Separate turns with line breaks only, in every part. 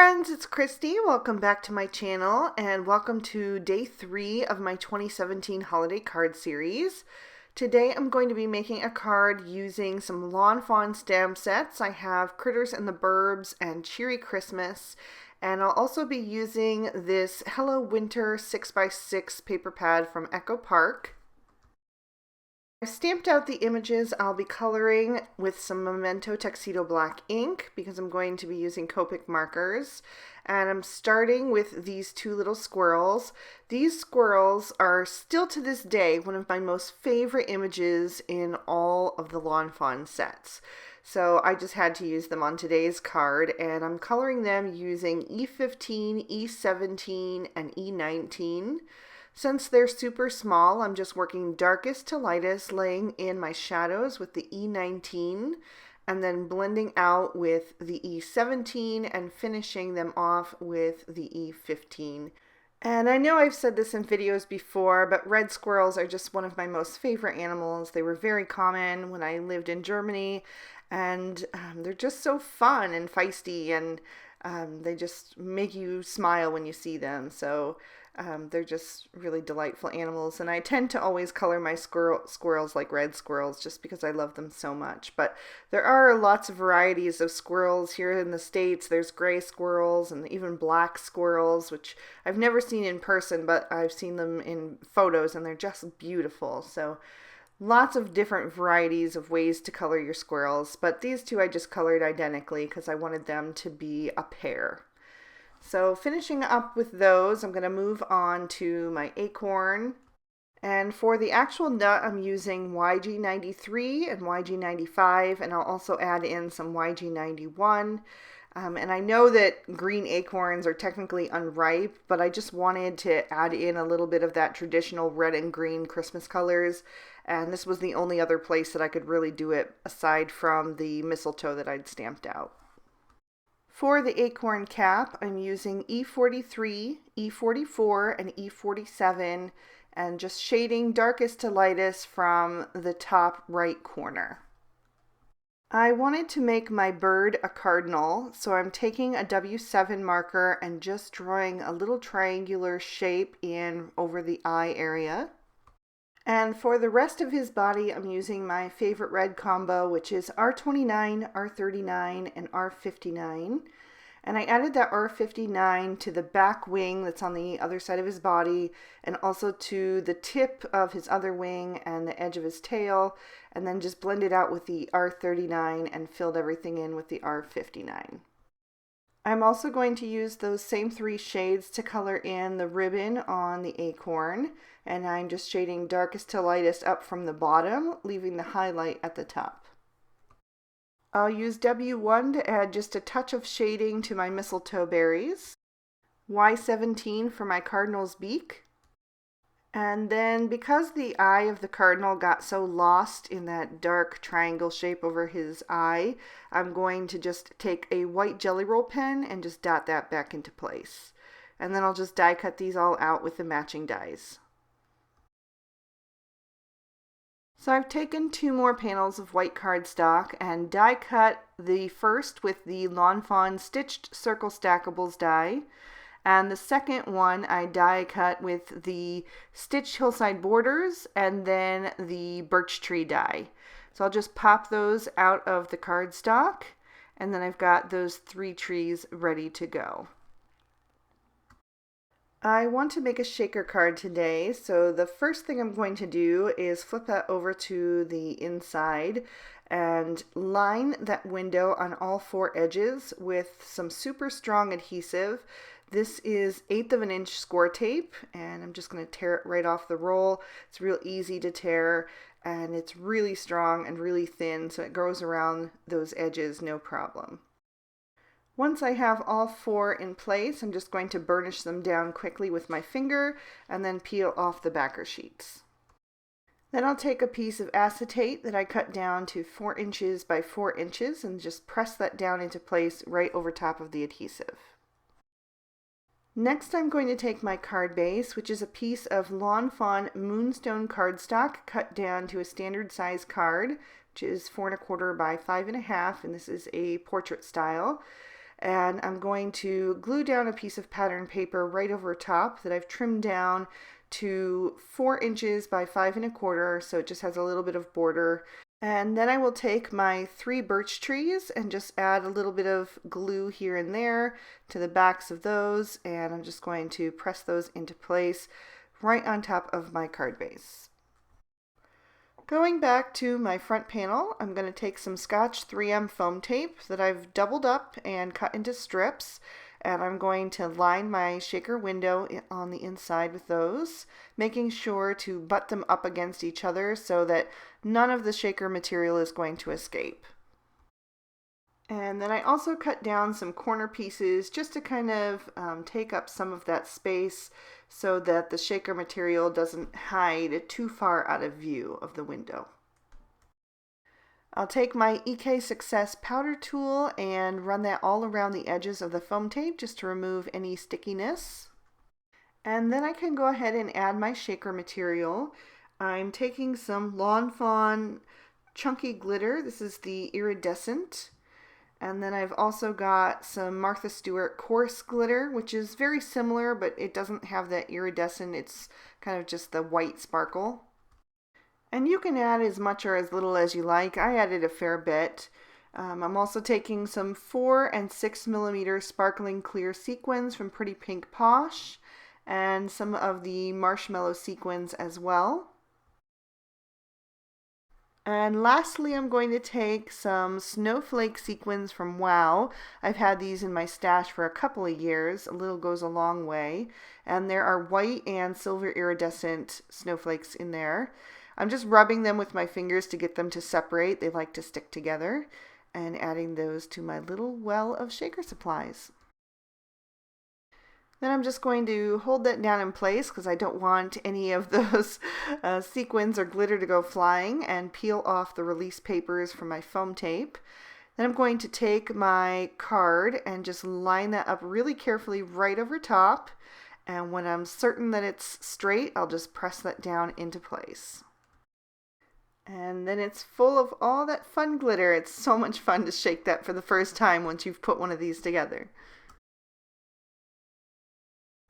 friends, it's Christy. Welcome back to my channel and welcome to day 3 of my 2017 holiday card series. Today I'm going to be making a card using some Lawn Fawn stamp sets. I have Critters and the Burbs and Cheery Christmas, and I'll also be using this Hello Winter 6x6 paper pad from Echo Park. I've stamped out the images I'll be coloring with some Memento Tuxedo Black ink because I'm going to be using Copic markers. And I'm starting with these two little squirrels. These squirrels are still to this day one of my most favorite images in all of the Lawn Fawn sets. So I just had to use them on today's card, and I'm coloring them using E15, E17, and E19. Since they're super small, I'm just working darkest to lightest, laying in my shadows with the E19, and then blending out with the E17 and finishing them off with the E15. And I know I've said this in videos before, but red squirrels are just one of my most favorite animals. They were very common when I lived in Germany, and they're just so fun and feisty, and they just make you smile when you see them. So they're just really delightful animals, and I tend to always color my squirrels like red squirrels just because I love them so much. But there are lots of varieties of squirrels here in the States. There's gray squirrels and even black squirrels, which I've never seen in person, but I've seen them in photos, and they're just beautiful. So lots of different varieties of ways to color your squirrels, but these two I just colored identically because I wanted them to be a pair. So finishing up with those, I'm going to move on to my acorn. And for the actual nut, I'm using YG93 and YG95, and I'll also add in some YG91. And I know that green acorns are technically unripe, but I just wanted to add in a little bit of that traditional red and green Christmas colors. And this was the only other place that I could really do it aside from the mistletoe that I'd stamped out. For the acorn cap, I'm using E43, E44, and E47, and just shading darkest to lightest from the top right corner. I wanted to make my bird a cardinal, so I'm taking a W7 marker and just drawing a little triangular shape in over the eye area. And for the rest of his body, I'm using my favorite red combo, which is R29, R39, and R59. And I added that R59 to the back wing that's on the other side of his body, and also to the tip of his other wing and the edge of his tail, and then just blended out with the R39 and filled everything in with the R59. I'm also going to use those same 3 shades to color in the ribbon on the acorn, and I'm just shading darkest to lightest up from the bottom, leaving the highlight at the top. I'll use W1 to add just a touch of shading to my mistletoe berries, Y17 for my cardinal's beak, and then because the eye of the cardinal got so lost in that dark triangle shape over his eye, I'm going to just take a white Jelly Roll pen and just dot that back into place. And then I'll just die cut these all out with the matching dies. So I've taken 2 more panels of white cardstock and die cut the first with the Lawn Fawn Stitched Circle Stackables die. And the second one I die cut with the Stitched Hillside Borders and then the Birch Tree die. So I'll just pop those out of the cardstock, and then I've got those 3 trees ready to go. I want to make a shaker card today, so the first thing I'm going to do is flip that over to the inside and line that window on all 4 edges with some super strong adhesive. This is 1/8 of an inch score tape, and I'm just going to tear it right off the roll. It's real easy to tear, and it's really strong and really thin, so it goes around those edges no problem. Once I have all 4 in place, I'm just going to burnish them down quickly with my finger and then peel off the backer sheets. Then I'll take a piece of acetate that I cut down to 4 inches by 4 inches and just press that down into place right over top of the adhesive. Next, I'm going to take my card base, which is a piece of Lawn Fawn Moonstone cardstock cut down to a standard size card, which is 4 1/4 by 5 1/2, and this is a portrait style. And I'm going to glue down a piece of pattern paper right over top that I've trimmed down to 4 inches by 5 1/4, so it just has a little bit of border. And then I will take my 3 birch trees and just add a little bit of glue here and there to the backs of those, and I'm just going to press those into place right on top of my card base. Going back to my front panel, I'm going to take some Scotch 3M foam tape that I've doubled up and cut into strips, and I'm going to line my shaker window on the inside with those, making sure to butt them up against each other so that none of the shaker material is going to escape. And then I also cut down some corner pieces just to kind of take up some of that space so that the shaker material doesn't hide too far out of view of the window. I'll take my EK Success powder tool and run that all around the edges of the foam tape just to remove any stickiness. And then I can go ahead and add my shaker material. I'm taking some Lawn Fawn chunky glitter. This is the iridescent. And then I've also got some Martha Stewart coarse glitter, which is very similar, but it doesn't have that iridescent. It's kind of just the white sparkle. And you can add as much or as little as you like. I added a fair bit. I'm also taking some 4 and 6 millimeter sparkling clear sequins from Pretty Pink Posh and some of the marshmallow sequins as well. And lastly, I'm going to take some snowflake sequins from Wow. I've had these in my stash for a couple of years. A little goes a long way. And there are white and silver iridescent snowflakes in there. I'm just rubbing them with my fingers to get them to separate. They like to stick together. And adding those to my little well of shaker supplies. Then I'm just going to hold that down in place because I don't want any of those sequins or glitter to go flying, and peel off the release papers from my foam tape. Then I'm going to take my card and just line that up really carefully right over top, and when I'm certain that it's straight, I'll just press that down into place. And then it's full of all that fun glitter. It's so much fun to shake that for the first time once you've put one of these together.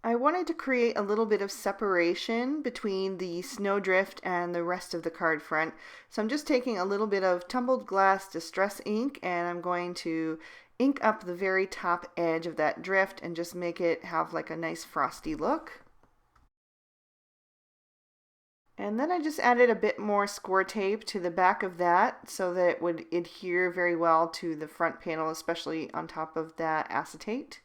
I wanted to create a little bit of separation between the snowdrift and the rest of the card front. So I'm just taking a little bit of tumbled glass distress ink, and I'm going to ink up the very top edge of that drift and just make it have like a nice frosty look. And then I just added a bit more score tape to the back of that so that it would adhere very well to the front panel, especially on top of that acetate.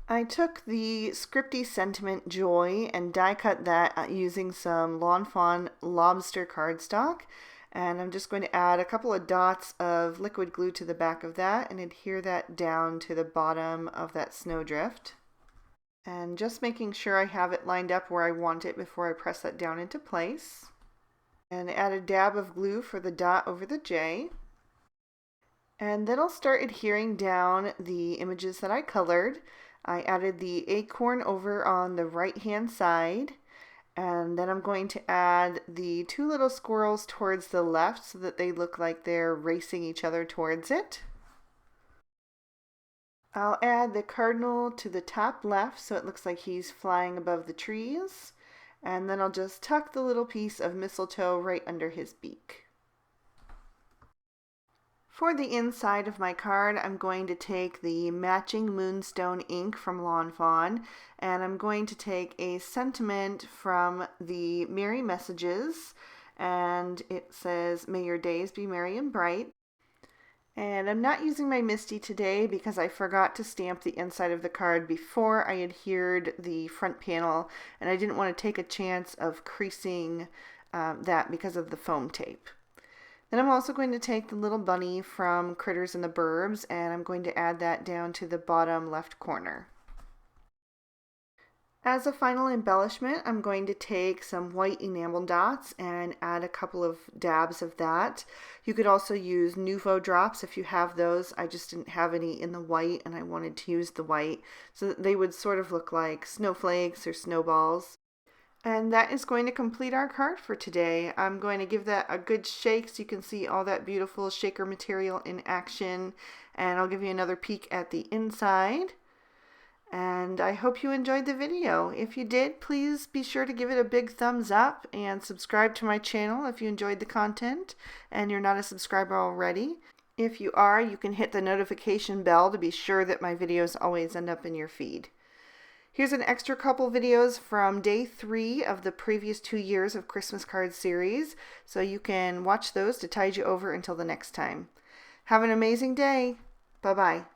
I took the Scripty Sentiment Joy and die cut that using some Lawn Fawn lobster cardstock, and I'm just going to add a couple of dots of liquid glue to the back of that and adhere that down to the bottom of that snowdrift. And just making sure I have it lined up where I want it before I press that down into place. And add a dab of glue for the dot over the J. And then I'll start adhering down the images that I colored. I added the acorn over on the right hand side, and then I'm going to add the 2 little squirrels towards the left so that they look like they're racing each other towards it. I'll add the cardinal to the top left so it looks like he's flying above the trees, and then I'll just tuck the little piece of mistletoe right under his beak. For the inside of my card, I'm going to take the matching Moonstone ink from Lawn Fawn, and I'm going to take a sentiment from the Merry Messages, and it says, "May your days be merry and bright." And I'm not using my Misty today because I forgot to stamp the inside of the card before I adhered the front panel, and I didn't want to take a chance of creasing that because of the foam tape. Then I'm also going to take the little bunny from Critters in the Burbs, and I'm going to add that down to the bottom left corner. As a final embellishment, I'm going to take some white enamel dots and add a couple of dabs of that. You could also use Nouveau drops if you have those. I just didn't have any in the white, and I wanted to use the white so that they would sort of look like snowflakes or snowballs. And that is going to complete our card for today. I'm going to give that a good shake so you can see all that beautiful shaker material in action. And I'll give you another peek at the inside. And I hope you enjoyed the video. If you did, please be sure to give it a big thumbs up and subscribe to my channel if you enjoyed the content and you're not a subscriber already. If you are, you can hit the notification bell to be sure that my videos always end up in your feed. Here's an extra couple videos from day 3 of the previous 2 years of Christmas card series, so you can watch those to tide you over until the next time. Have an amazing day. Bye-bye.